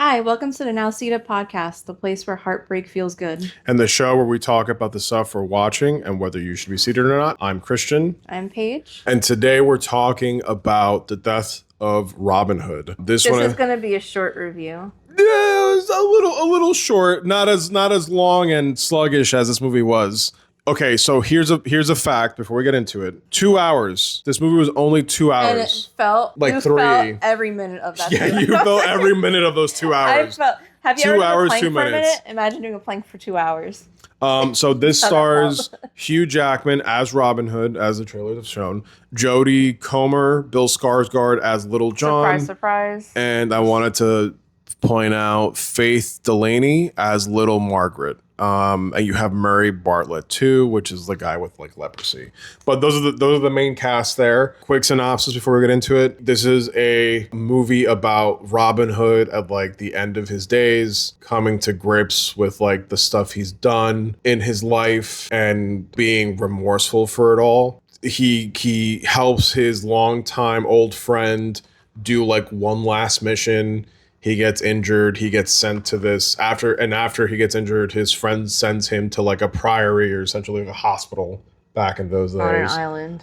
Hi, welcome to the Now Seated podcast, the place where heartbreak feels good. And the show where we talk about the stuff we're watching and whether you should be seated or not. I'm Christian. I'm Paige. And today we're talking about the death of Robin Hood. This is going to be a short review. Yeah, it's a little short, not as long and sluggish as this movie was. Okay, so here's a fact before we get into it. 2 hours. This movie was only 2 hours. And it felt like you 3. Felt every minute of that. Yeah, you felt every minute of those 2 hours. Have you 2 ever hours, done a plank 2 for a minutes. minute? Imagine doing a plank for 2 hours. So this stars Hugh Jackman as Robin Hood, as the trailers have shown. Jodie Comer, Bill Skarsgård as Little John. Surprise, surprise. And I wanted to point out Faith Delaney as Little Margaret. And you have Murray Bartlett too, which is the guy with like leprosy. But those are the main cast there. Quick synopsis before we get into it. This is a movie about Robin Hood at like the end of his days, coming to grips with like the stuff he's done in his life and being remorseful for it all. He helps his longtime old friend do like one last mission. He gets injured. He gets sent to this after he gets injured, his friend sends him to like a priory or essentially like a hospital back in those days.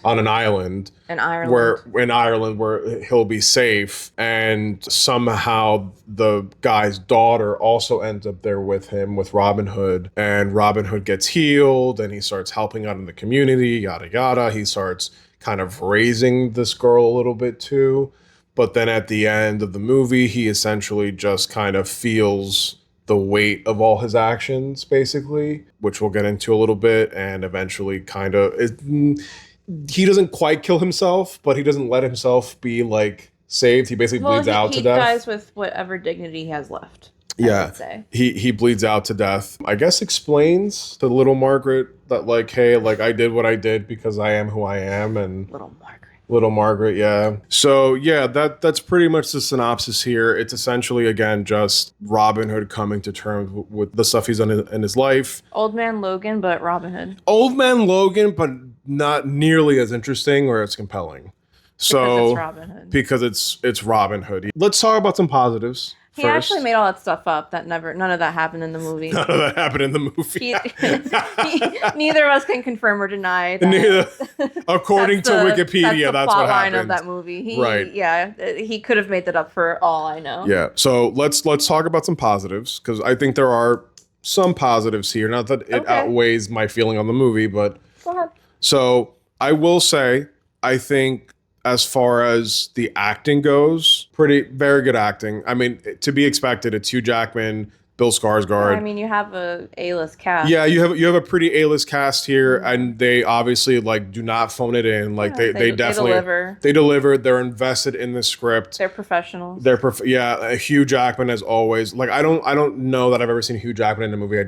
On an island. In Ireland. Where he'll be safe. And somehow the guy's daughter also ends up there with him, with Robin Hood. And Robin Hood gets healed and he starts helping out in the community, yada yada. He starts kind of raising this girl a little bit too. But then at the end of the movie, he essentially just kind of feels the weight of all his actions, basically, which we'll get into a little bit. And eventually he doesn't quite kill himself, but he doesn't let himself be like saved. He basically bleeds out to death. He dies with whatever dignity he has left. Yeah, I would say. He bleeds out to death. I guess explains to Little Margaret that like, hey, like I did what I did because I am who I am. And Little Margaret, yeah. So yeah, that's pretty much the synopsis here. It's essentially, again, just Robin Hood coming to terms with the stuff he's done in his life. Old Man Logan, but Robin Hood. Old Man Logan, but not nearly as interesting or as compelling. So because it's Robin Hood. Because it's Robin Hood. Let's talk about some positives. He actually made all that stuff up. None of that happened in the movie. None of that happened in the movie. Neither of us can confirm or deny that. According to Wikipedia, that's what happened. Line of that movie. Right. Yeah, he could have made that up for all I know. Yeah. So let's talk about some positives, because I think there are some positives here. Not that it outweighs my feeling on the movie, but go ahead. So I will say, I think, as far as the acting goes, very good acting. I mean, to be expected. It's Hugh Jackman, Bill Skarsgård. I mean, you have a A-list cast. Yeah, you have a pretty A-list cast here, and they obviously like do not phone it in. Like they definitely they deliver. They're invested in the script. They're professionals. Hugh Jackman as always. Like I don't know that I've ever seen Hugh Jackman in a movie a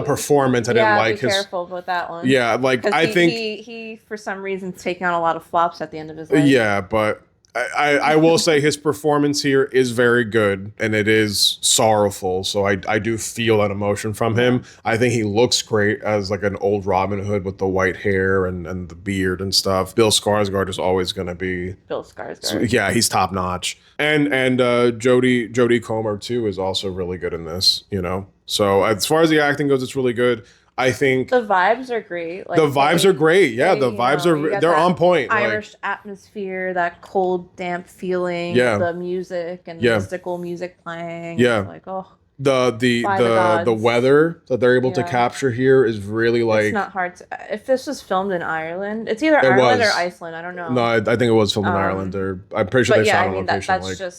performance I didn't like. Be careful with that one. Yeah, like I think he for some reason is taking on a lot of flops at the end of his life. Yeah, but I will say his performance here is very good, and it is sorrowful. So I do feel that emotion from him. I think he looks great as like an old Robin Hood with the white hair and the beard and stuff. Bill Skarsgård is always going to be Bill Skarsgård. Yeah, he's top notch. And Jodie Comer too is also really good in this. You know, so as far as the acting goes, it's really good. I think the vibes are great. Like the vibes are great. Yeah, the vibes they're on point. Irish atmosphere, that cold, damp feeling. Yeah. The music and mystical music playing. Yeah. It's like the weather that they're able to capture here is really like. It's not hard to. If this was filmed in Ireland, it's either Ireland or Iceland. I don't know. No, I think it was filmed in Ireland. I'm pretty sure they shot on location.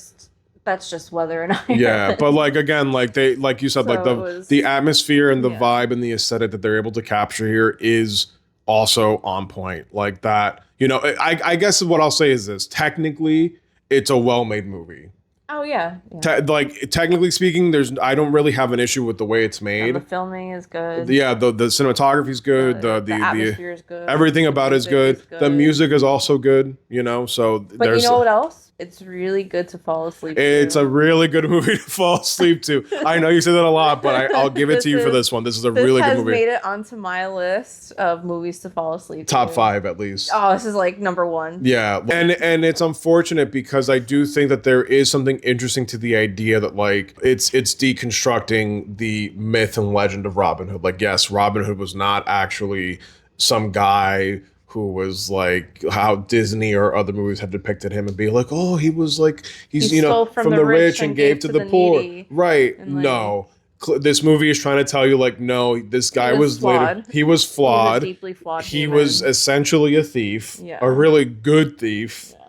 That's just weather and Ireland. Yeah, but like again, like you said, like the atmosphere and the vibe and the aesthetic that they're able to capture here is also on point. Like that, you know. I guess what I'll say is this: technically, it's a well-made movie. Oh yeah. Technically speaking, I don't really have an issue with the way it's made. And the filming is good. Yeah, the cinematography is good. The atmosphere is good. Everything about it is good. The music is also good. You know, so But you know what else? It's really good to fall asleep It's to. a really good movie to fall asleep to. I know you say that a lot, but I'll give it to you for this one. This is a really good movie. This has made it onto my list of movies to fall asleep Top to. 5 at least. Oh, this is like number 1. Yeah, and it's unfortunate because I do think that there is something interesting to the idea that like it's deconstructing the myth and legend of Robin Hood. Like, yes, Robin Hood was not actually some guy who was like how Disney or other movies have depicted him and be like, oh, he was like he's He stole from the rich and gave to the poor. needy. Right? And, like, no. This movie is trying to tell you like, no, this guy was flawed. he was flawed. He was a deeply flawed He human. was essentially a thief, Yeah. a really good thief. Yeah.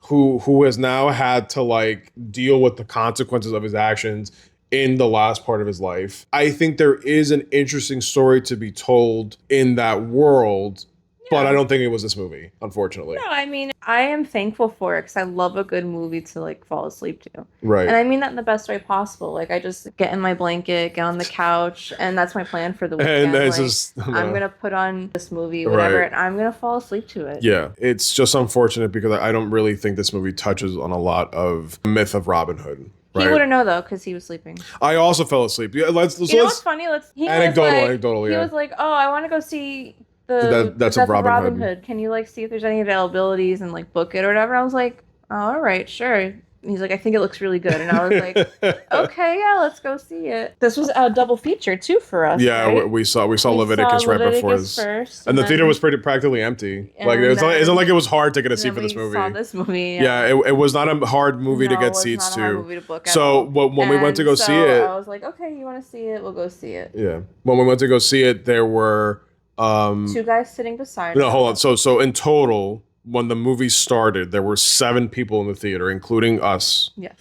Who has now had to like deal with the consequences of his actions in the last part of his life. I think there is an interesting story to be told in that world, but I don't think it was this movie, unfortunately. No, I mean, I am thankful for it because I love a good movie to like fall asleep to. Right. And I mean that in the best way possible. Like I just get in my blanket, get on the couch, and that's my plan for the weekend. And it's like, just, I'm gonna put on this movie, whatever, Right. and I'm gonna fall asleep to it. Yeah, it's just unfortunate because I don't really think this movie touches on a lot of myth of Robin Hood. Right? He wouldn't know though because he was sleeping. I also fell asleep. Yeah, let's You know what's funny? Anecdotal, He yeah. was like, "Oh, I want to go see the That's Death of of Robin Robin Hood. Hood. Can you like see if there's any availabilities and like book it or whatever?" I was like, "Oh, all right, sure." And he's like, "I think it looks really good," and I was like, "Okay, yeah, let's go see it." This was a double feature too for us. Yeah, right? we saw Leviticus right before this, first, and the then- theater was practically empty. Like And it's not then- like it was hard to get a seat then for this we movie. Saw this movie. Yeah, it was not a hard movie to No, it get was seats not a hard to. movie to book at So all. when we went to go And see so it, I was like, "Okay, you want to see it? We'll go see it." yeah, when we went to go see it, there were 2 guys sitting beside. no, us. hold on. So in total, when the movie started, there were 7 people in the theater, including us. Yes.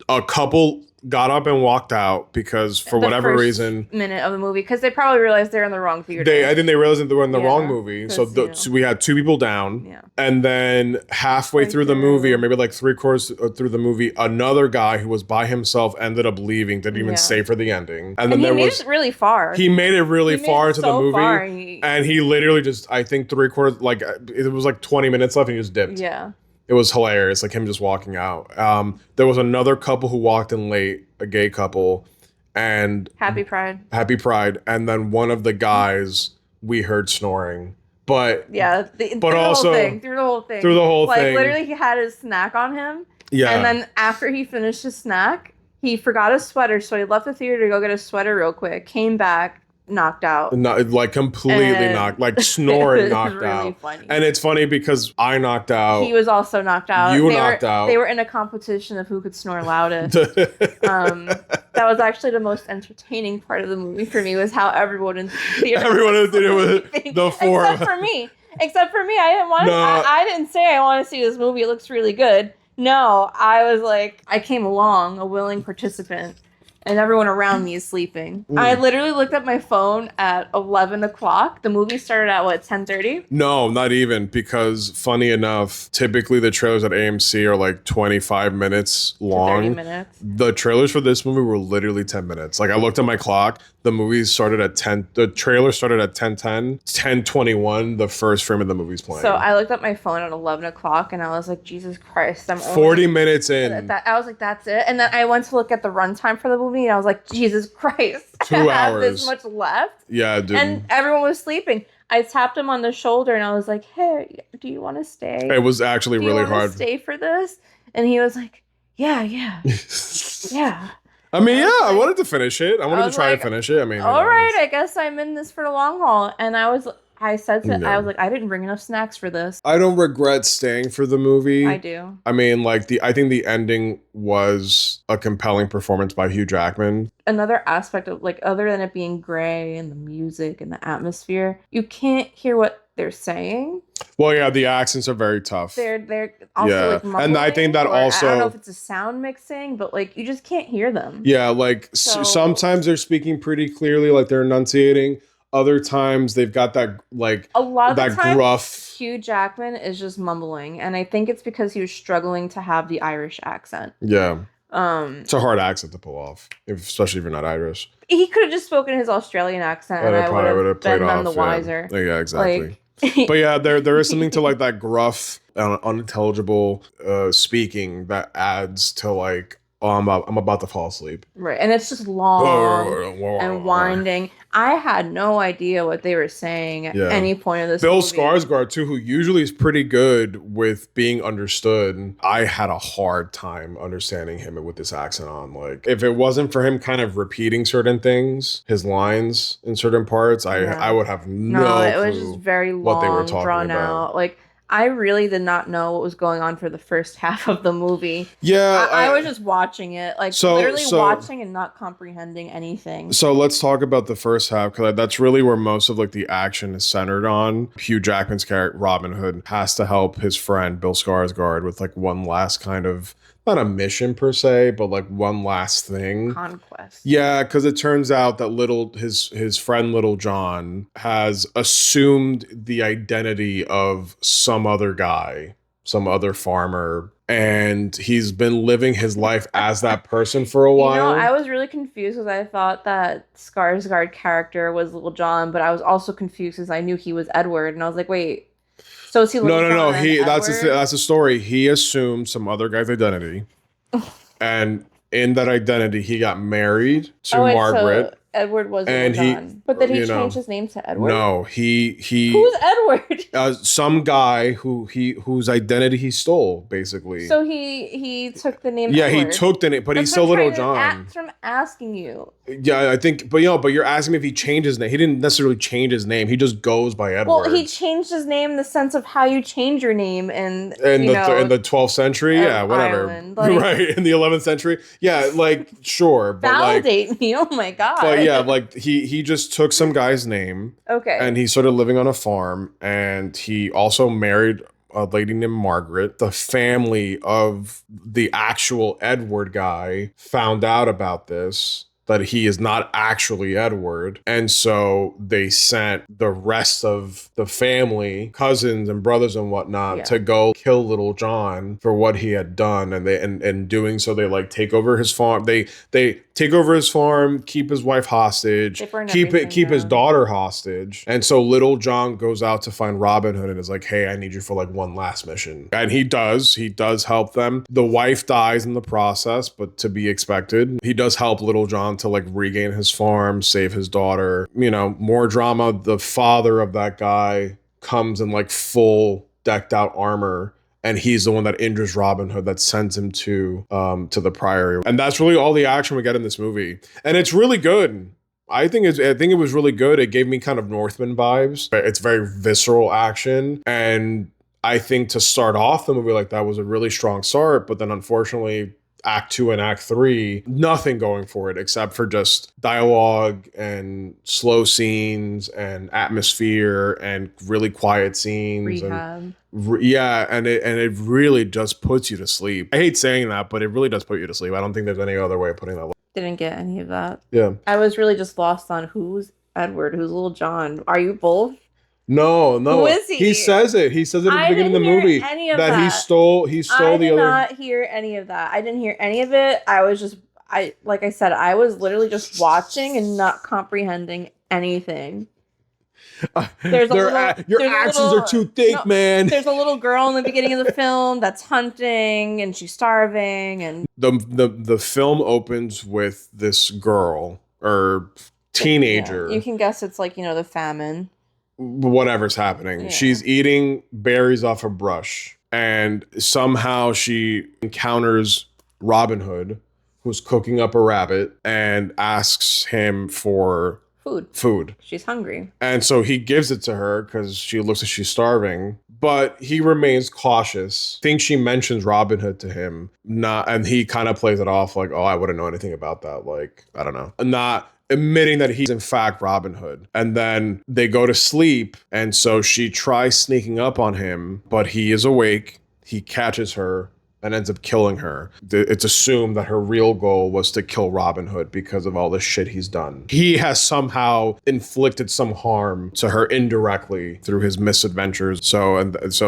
A couple got up and walked out because for The whatever first reason minute of the movie because they probably realized they're in the wrong theater. I think they realized that they were in the Yeah, wrong movie. So, 'cause, so we had 2 people down, Yeah. and then halfway Right through the through. movie, or maybe like 3/4 through the movie, another guy who was by himself ended up leaving. Didn't even Yeah. stay for the ending, and And then he there made was it really far. he made it really He made far it into the so movie, far, and he literally just I think 3/4 like it was like 20 minutes left, and he just dipped. yeah. It was hilarious, like him just walking out. There was another couple who walked in late, a gay couple, and Happy Pride. Happy Pride, and then one of the guys we heard snoring, but Yeah. But through also- through the whole thing. through the whole like, thing, literally, he had his snack on him. yeah, And then after he finished his snack, he forgot his sweater. So he left the theater to go get his sweater real quick. Came back, knocked out. not like completely And- knocked, like snoring It was knocked really out. funny. And it's funny because I knocked out. He was also knocked out. You They knocked were, out. They were in a competition of who could snore loudest. That was actually the most entertaining part of the movie for me was how everyone in the theater Everyone in the theater was sleeping, the 4 of except for me. Except for me, I didn't want to. No. I didn't say I want to see this movie. It looks really good. No, I was like, I came along, a willing participant, and everyone around me is sleeping. I literally looked at my phone at 11 o'clock. The movie started at what, 10:30? No, not even, because funny enough, typically the trailers at AMC are like 25 minutes long. 30 minutes. The trailers for this movie were literally 10 minutes. Like I looked at my clock, the movie started at 10, the trailer started at 10:10, 10:21, the first frame of the movie's playing. So I looked at my phone at 11 o'clock and I was like, Jesus Christ, I'm 40 minutes in. I was like, that's it. And then I went to look at the runtime for the movie and I was like, Jesus Christ. 2 I have this hours. much left. Yeah, dude. And everyone was sleeping. I tapped him on the shoulder and I was like, hey, do you want to stay? It was actually do you really wanna hard. stay for this? And he was like, yeah. Yeah. I mean, yeah, I like- wanted to finish it. I wanted to was try like, to finish it. I mean, All right, I guess I'm in this for the long haul. And I said to, No. I was like, I didn't bring enough snacks for this. I don't regret staying for the movie. I do. I mean, like I think the ending was a compelling performance by Hugh Jackman. Another aspect of like other than it being gray and the music and the atmosphere, you can't hear what they're saying. Well, yeah, the accents are very tough. They're also Yeah. like mumbling, And I think that or I also- don't know if it's a sound mixing, but like you just can't hear them. Yeah, like So- sometimes they're speaking pretty clearly, like they're enunciating. Other times they've got that like A lot of that the time, gruff. Hugh Jackman is just mumbling, and I think it's because he was struggling to have the Irish accent. Yeah, it's a hard accent to pull off, especially if you're not Irish. He could have just spoken his Australian accent, and I would have been none the wiser. Yeah, exactly. Like, But yeah, there is something to like that gruff, unintelligible speaking that adds to like, oh, I'm about to fall asleep. Right. And it's just long and winding. I had no idea what they were saying at Yeah. any point of this Bill movie. Skarsgård too, who usually is pretty good with being understood. I had a hard time understanding him with this accent on. Like, if it wasn't for him kind of repeating certain things, his lines in certain parts, I would have no it was clue just very long, what they were talking drawn about. out. Like, I really did not know what was going on for the first half of the movie. Yeah, I was just watching it, like literally watching and not comprehending anything. So let's talk about the first half, because that's really where most of like the action is centered on. Hugh Jackman's character Robin Hood has to help his friend Bill Skarsgård with like one last kind of, not a mission per se, but like one last thing. Conquest. Yeah, because it turns out that his friend Little John has assumed the identity of some other guy, some other farmer, and he's been living his life as that person for a while. You know, I was really confused because I thought that Skarsgård character was Little John, but I was also confused because I knew he was Edward, and I was like, wait. So is he Little John? No. That's the story. He assumed some other guy's identity, and in that identity, he got married to Margaret. So Edward was Little John. But did he change his name to Edward? No, he Who's Edward? Some guy whose identity he stole, basically. So he took the name. Yeah, Edward. he took the name, but he's still Little John. That's from asking you. Yeah, I think, but you're asking me if he changed his name. He didn't necessarily change his name. He just goes by Edward. Well, he changed his name in the sense of how you change your name in the 12th century. Yeah, whatever. Like, right, in the 11th century. Yeah, like sure, but validate me. Oh my god. But yeah, like he just took some guy's name. Okay. And he started living on a farm, and he also married a lady named Margaret. The family of the actual Edward guy found out about this, that he is not actually Edward. And so they sent the rest of the family, cousins and brothers and whatnot, to go kill Little John for what he had done. And they and doing so, they like take over his farm. They take over his farm, keep his wife hostage, keep his daughter hostage. And so Little John goes out to find Robin Hood and is like, hey, I need you for like one last mission. And he does help them. The wife dies in the process, but to be expected. He does help Little John to like regain his farm, save his daughter. You know, more drama. The father of that guy comes in like full decked out armor, and he's the one that injures Robin Hood, that sends him to the Priory. And that's really all the action we get in this movie. And it's really good. I think it was really good. It gave me kind of Northman vibes. It's very visceral action. And I think to start off the movie like that was a really strong start, but then unfortunately Act 2 and Act 3, nothing going for it except for just dialogue and slow scenes and atmosphere and really quiet scenes. Rehab. And it really just puts you to sleep. I hate saying that, but it really does put you to sleep. I don't think there's any other way of putting that. Didn't get any of that. Yeah. I was really just lost on who's Edward, who's Little John. Are you both? No. Who is he? He says it. He says it at the beginning of the movie that he stole the other. I did not hear any of that. I didn't hear any of it. Like I said, I was literally just watching and not comprehending anything. Your actions are too thick, man. There's a little girl in the beginning of the film that's hunting and she's starving, and the film opens with this girl or teenager. Yeah, you can guess it's like, the famine. Whatever's happening. Yeah. She's eating berries off a brush, and somehow she encounters Robin Hood, who's cooking up a rabbit, and asks him for food. She's hungry. And so he gives it to her because she looks like she's starving. But he remains cautious. I think she mentions Robin Hood to him. And he kind of plays it off like, oh, I wouldn't know anything about that. Like, I don't know. Not admitting that he's in fact Robin Hood. And then they go to sleep, and so she tries sneaking up on him, but he is awake. He catches her and ends up killing her. It's assumed that her real goal was to kill Robin Hood because of all the shit he's done. He has somehow inflicted some harm to her indirectly through his misadventures. So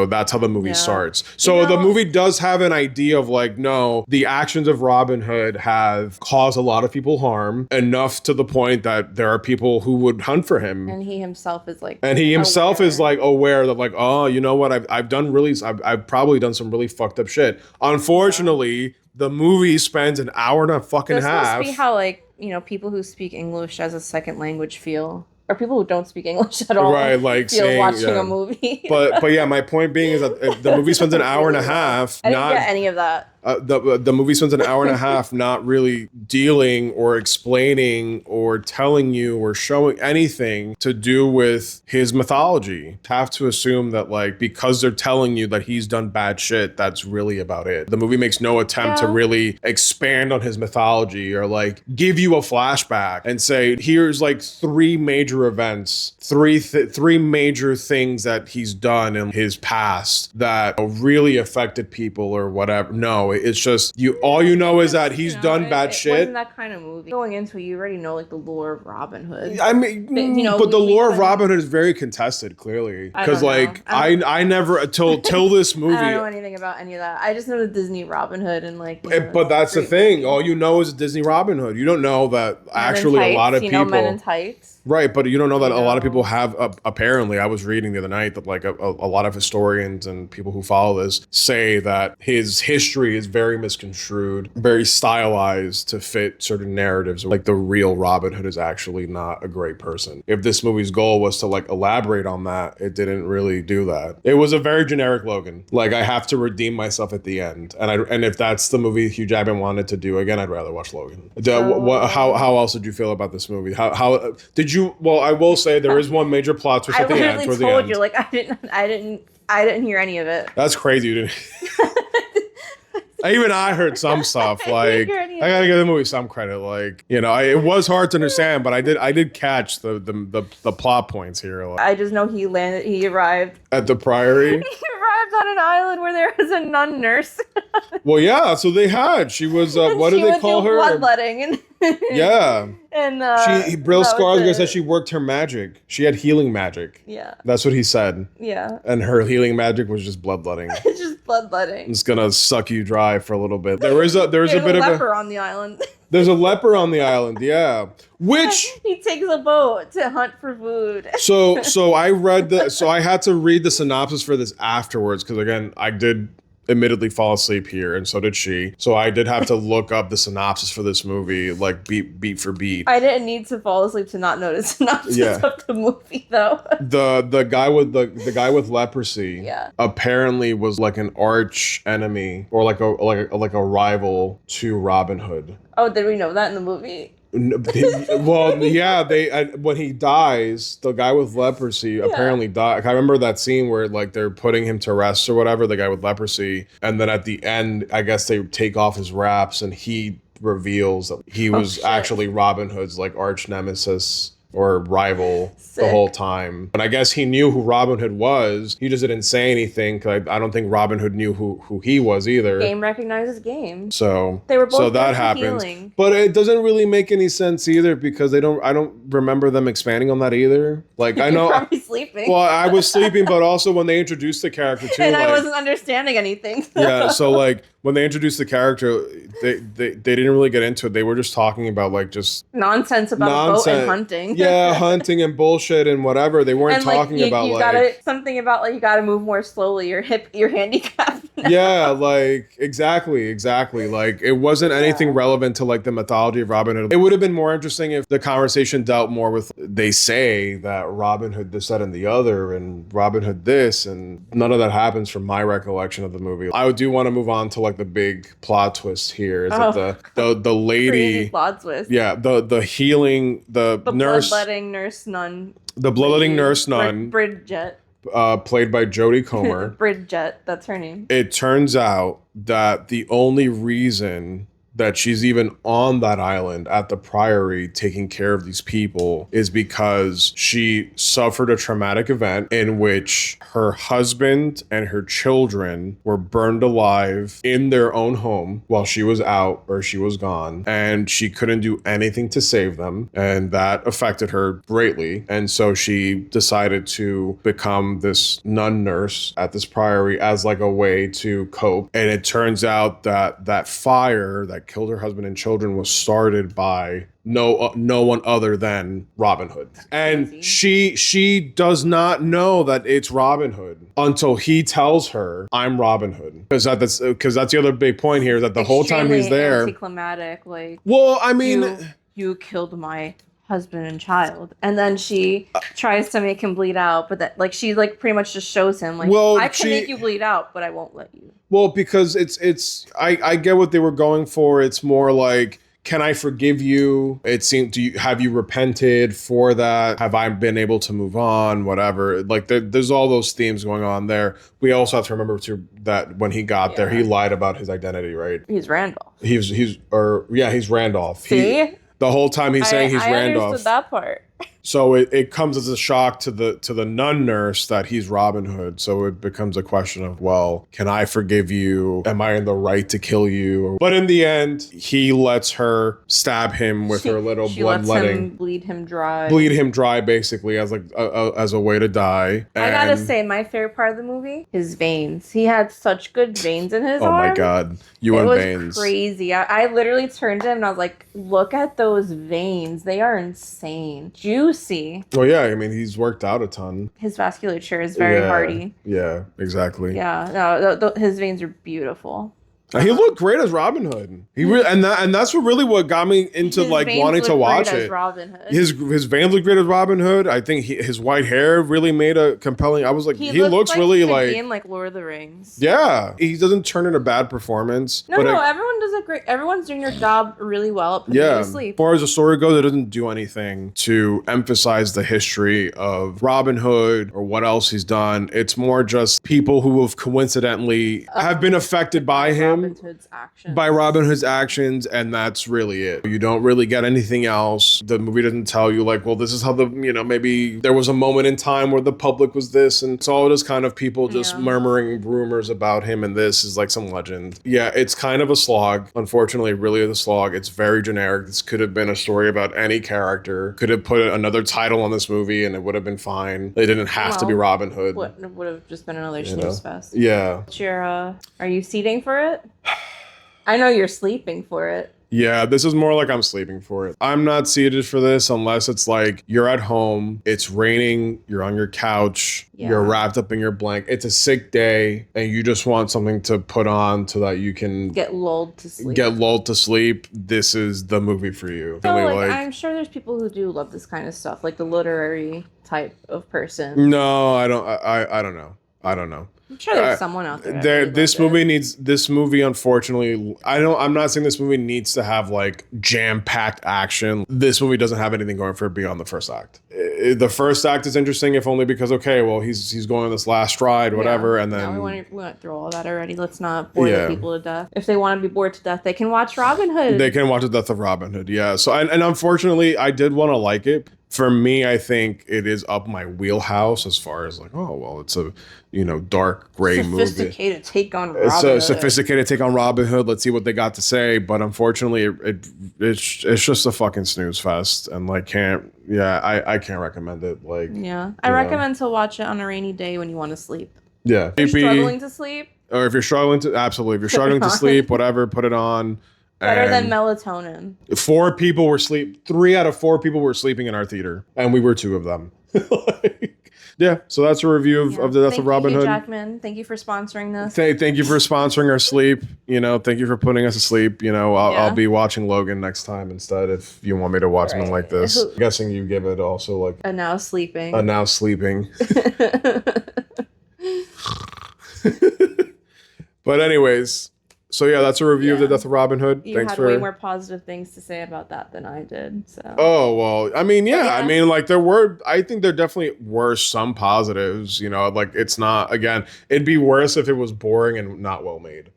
that's how the movie starts. So the movie does have an idea of like, no, the actions of Robin Hood have caused a lot of people harm, enough to the point that there are people who would hunt for him. And he himself is like, aware that like, oh, you know what, I've probably done some really fucked up shit. Unfortunately, the movie spends an hour and a fucking half. This must be how, like, you know, people who speak English as a second language feel, or people who don't speak English at all, right? Like feel watching a movie. but yeah, my point being is that the movie spends an hour and a half. I didn't get any of that. The movie spends an hour and a half not really dealing or explaining or telling you or showing anything to do with his mythology. Have to assume that like because they're telling you that he's done bad shit, that's really about it. The movie makes no attempt to really expand on his mythology or like give you a flashback and say here's like three major events, three major things that he's done in his past that really affected people or whatever. No, it's just all you know is that he's done bad shit. It wasn't that kind of movie. Going into it, you already know like the lore of Robin Hood. I mean, but the lore of Robin Hood is very contested, clearly. Because like I never till this movie. I don't know anything about any of that. I just know the Disney Robin Hood and like. But that's the thing. All you know is Disney Robin Hood. You don't know that actually a lot of people. Men in tights. Right, but you don't know that a lot of people have, apparently, I was reading the other night that like a lot of historians and people who follow this say that his history is very misconstrued, very stylized to fit certain narratives. Like the real Robin Hood is actually not a great person. If this movie's goal was to like elaborate on that, it didn't really do that. It was a very generic Logan. Like I have to redeem myself at the end. And if that's the movie Hugh Jackman wanted to do again, I'd rather watch Logan. How else did you feel about this movie? How did you? Well, I will say there is one major plot twist at the end. I literally told you, like I didn't hear any of it. That's crazy, you didn't. Even I heard some stuff. Like I gotta give the movie some credit. Like it was hard to understand, but I did catch the plot points here. Like, I just know he arrived at the Priory. He arrived on an island where there was a nun nurse. Well, yeah. So they had. She was. What did they call her? Bloodletting and. Yeah. And Bill Skarsgård said she worked her magic. She had healing magic. Yeah. That's what he said. Yeah. And her healing magic was just bloodletting. It's just bloodletting. It's gonna suck you dry for a little bit. There's a bit of a leper on the island. There's a leper on the island, yeah. Which he takes a boat to hunt for food. So I had to read the synopsis for this afterwards because again I did admittedly fall asleep here, and so did she. So I did have to look up the synopsis for this movie, like beat for beat. I didn't need to fall asleep to not know the synopsis of the movie, though. The guy with the guy with leprosy, apparently was like an arch enemy or like a rival to Robin Hood. Oh, did we know that in the movie? Well, yeah, when he dies, the guy with leprosy apparently died. I remember that scene where like they're putting him to rest or whatever, the guy with leprosy, and then at the end, I guess they take off his wraps and he reveals that he was actually Robin Hood's like arch nemesis or rival the whole time. And I guess he knew who Robin Hood was. He just didn't say anything because I don't think Robin Hood knew who he was either. Game recognizes game. So they were both so that happens. Healing. But it doesn't really make any sense either because I don't remember them expanding on that either. Like I know You're probably sleeping. Well, I was sleeping, but also when they introduced the character too. And I wasn't understanding anything. Yeah, so like when they introduced the character, they didn't really get into it. They were just talking about like just nonsense about a boat and hunting. Yeah, hunting and bullshit and whatever. They weren't talking about you like gotta, something about like you gotta move more slowly. You're handicapped. Yeah, like exactly. Like it wasn't anything relevant to like the mythology of Robin Hood. It would have been more interesting if the conversation dealt more with they say that Robin Hood this, that, and the other, and Robin Hood this, and none of that happens from my recollection of the movie. I do want to move on to like the big plot twist here is that the lady crazy plot twist. Yeah, the healing the nurse bloodletting nurse nun. The bloodletting nurse nun. Bridget. Played by Jodie Comer. Bridget, that's her name. It turns out that the only reason that she's even on that island at the Priory taking care of these people is because she suffered a traumatic event in which her husband and her children were burned alive in their own home while she was out or she was gone, and she couldn't do anything to save them, and that affected her greatly. And so she decided to become this nun nurse at this priory as like a way to cope. And it turns out that that fire that killed her husband and children was started by no one other than Robin Hood. And she does not know that it's Robin Hood until he tells her, I'm Robin Hood. Because that's the other big point here, that the whole time he's there. Anticlimactic, like, well, I mean, you killed my husband and child, and then she tries to make him bleed out, but that, like, she like pretty much just shows him, like, well, I can make you bleed out, but I won't let you. Well, because I get what they were going for. It's more like, can I forgive you? It seemed, have you repented for that? Have I been able to move on? Whatever. Like there's all those themes going on there. We also have to remember too that when he got there, he lied about his identity, right? He's Randolph. He's Randolph. See? The whole time he's saying he's Randolph. I understood that part. So it comes as a shock to the nun nurse that he's Robin Hood. So it becomes a question of, well, can I forgive you? Am I in the right to kill you? But in the end, he lets her stab him with her little bloodletting. Bleed him dry. Bleed him dry, basically, as like as a way to die. And I gotta say, my favorite part of the movie, his veins. He had such good veins in his arm. Oh my God, and veins. It was crazy. I literally turned to him and I was like, look at those veins. They are insane. Juicy. Well, yeah, I mean, he's worked out a ton. His vasculature is very hardy. Yeah, exactly. Yeah, no, his veins are beautiful. He looked great as Robin Hood. He really, and that's what got me into his like wanting to watch it. As Robin Hood. His veins look great as Robin Hood. I think his white hair really made a compelling. I was like, he looks like really like in like Lord of the Rings. Yeah, he doesn't turn in a bad performance. No, everyone does a great. Everyone's doing their job really well at putting you to sleep. As far as the story goes, it doesn't do anything to emphasize the history of Robin Hood or what else he's done. It's more just people who have coincidentally have been affected by him. By Robin Hood's actions, and that's really it. You don't really get anything else. The movie doesn't tell you like, well, this is how maybe there was a moment in time where the public was this, and it's all just kind of people just murmuring rumors about him, and this is like some legend. Yeah, it's kind of a slog. Unfortunately, really is a slog. It's very generic. This could have been a story about any character. Could have put another title on this movie and it would have been fine. They didn't have to be Robin Hood. It would have just been another snooze fest. Yeah. Are you seating for it? I know you're sleeping for it. Yeah, this is more like I'm sleeping for it. I'm not seated for this unless it's like you're at home, it's raining, you're on your couch, you're wrapped up in your blanket. It's a sick day and you just want something to put on so that you can get lulled to sleep. This is the movie for you. So, I'm sure there's people who do love this kind of stuff, like the literary type of person. No, I don't know. I don't know. I'm sure there's someone out there. This movie, unfortunately, I'm not saying this movie needs to have like jam-packed action. This movie doesn't have anything going for it beyond the first act. The first act is interesting, if only because, okay, well, he's going on this last stride, whatever, and then... No, we went through all that already. Let's not bore the people to death. If they want to be bored to death, they can watch Robin Hood. They can watch The Death of Robin Hood, yeah. So, and unfortunately, I did want to like it. For me, I think it is up my wheelhouse as far as like, oh, well, it's a, dark gray movie. Sophisticated take on Robin Hood. It's a sophisticated take on Robin Hood. Let's see what they got to say. But unfortunately, it's just a fucking snooze fest. And like, I can't recommend it. Like, I recommend to watch it on a rainy day when you want to sleep. Yeah. If you're struggling to sleep. Or if you're struggling to, absolutely. If you're struggling to sleep, whatever, put it on. Better than melatonin. 3 out of 4 people were sleeping in our theater, and we were 2 of them. So that's a review of The Death of Robin Hood. Jackman. Thank you for sponsoring this. Thank you for sponsoring our sleep. Thank you for putting us to sleep. I'll be watching Logan next time instead if you want me to watch something like this. I'm guessing you give it also like a now sleeping. But anyways. So that's a review of The Death of Robin Hood. You had way more positive things to say about that than I did. So. Oh well, I mean, I mean, like I think there definitely were some positives. Like it's not. Again, it'd be worse if it was boring and not well made.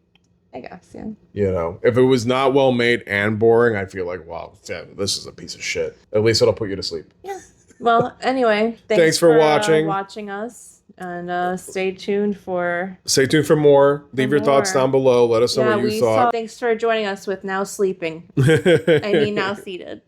I guess, yeah. You know, if it was not well made and boring, I feel like, wow, damn, this is a piece of shit. At least it'll put you to sleep. Yeah. Well, anyway, Thanks for watching. watching us, and stay tuned for Stay tuned for more. Leave your thoughts more. down below. Let us know what you thought. Thanks for joining us with Now Sleeping. I mean, Now Seated.